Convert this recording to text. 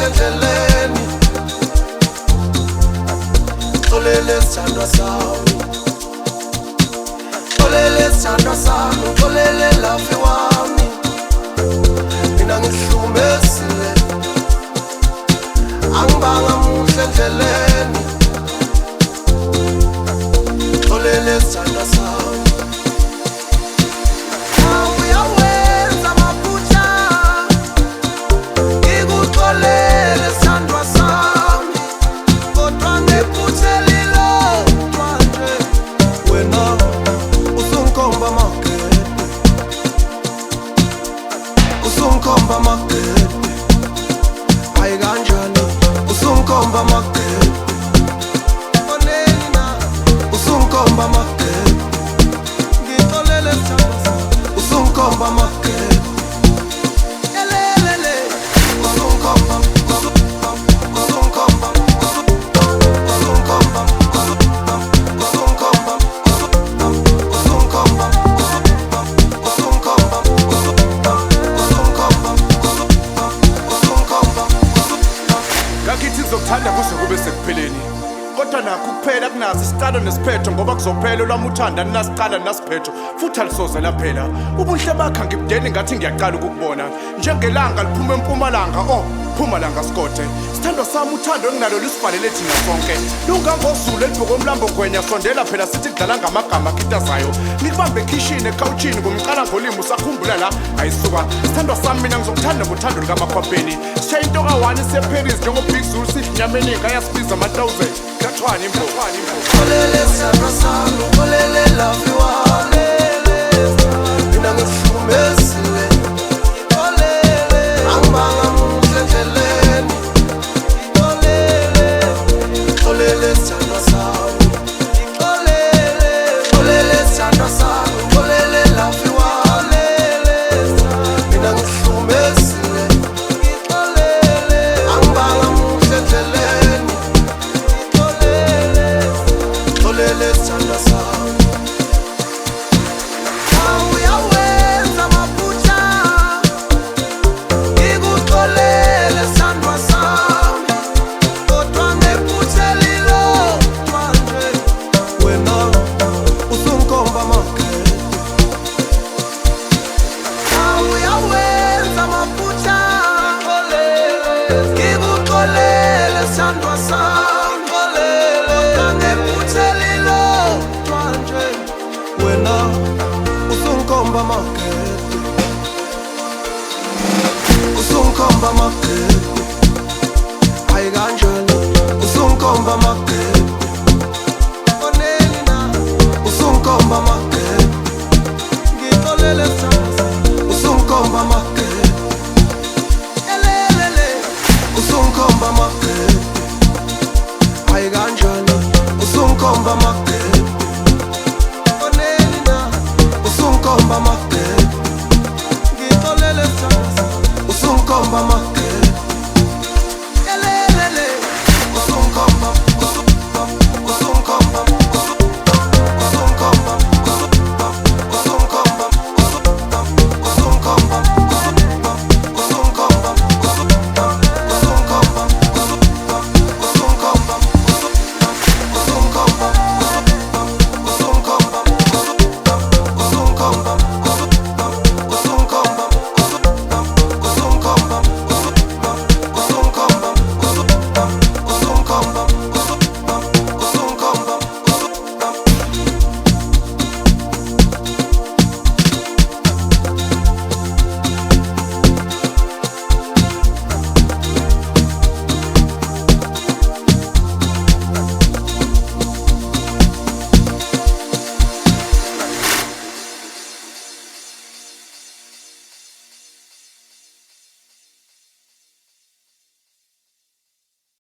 muhle endleleni xolele sithandwa sami xolele sithandwa sami xolele lafi wami mina ngihlumezile angibanga muhle endleleni xolele sithandwa sami Usungkomba magede hayi kanjalo usungkomba magede onena usungkomba magede ngixolele sithandwa usungkomba magede elelele usungkomba Zokuthanda kuze kube sekupheleni kodwa nakho kuphela kunazo isiqalo nesiphetho ngoba kuzophela lwami uthanda ninasiqala ninasiphetho futhi alisoze laphela ubuhle bakha ngibudeni ngathi ngiyaqala ukukubona njengelanga liphuma empumalanga Mpumalanga Skothe sithandwa sami uthando enginalo lisibhalele thina sonke lungangozulu elibhoko omlambo ngwenya sondela phela sithi kudlala ngamagama khitazayo nikubambe ekhishini ekhawuthini ngumqala ngolimi usakhumbula la ayisuka sithandwa sami mina ngizokuthanda ngothando likaMakhwapheni sishaya into ka-1 siye-Paris njengo-Big Zulu sidla inyama eningi ayasibiza ama-1000 kathwani imbo xolele sithandwa sami xolele lafi wami mina ngihlumezile angibanga muhle endleleni xolele sithandwa sami xolele sithandwa sami xolele lafi wami mina ngihlumezile angibanga muhle endleleni xolele sithandwa sami sithandwa sami ngephuthelilo manje wena usungkomba magede usungkomba magede hayi kanjalo usungkomba magede onena usungkomba magede ngixolele sithandwa usungkomba magede elelele usungkomba magede hayi kanjalo usungkomba magede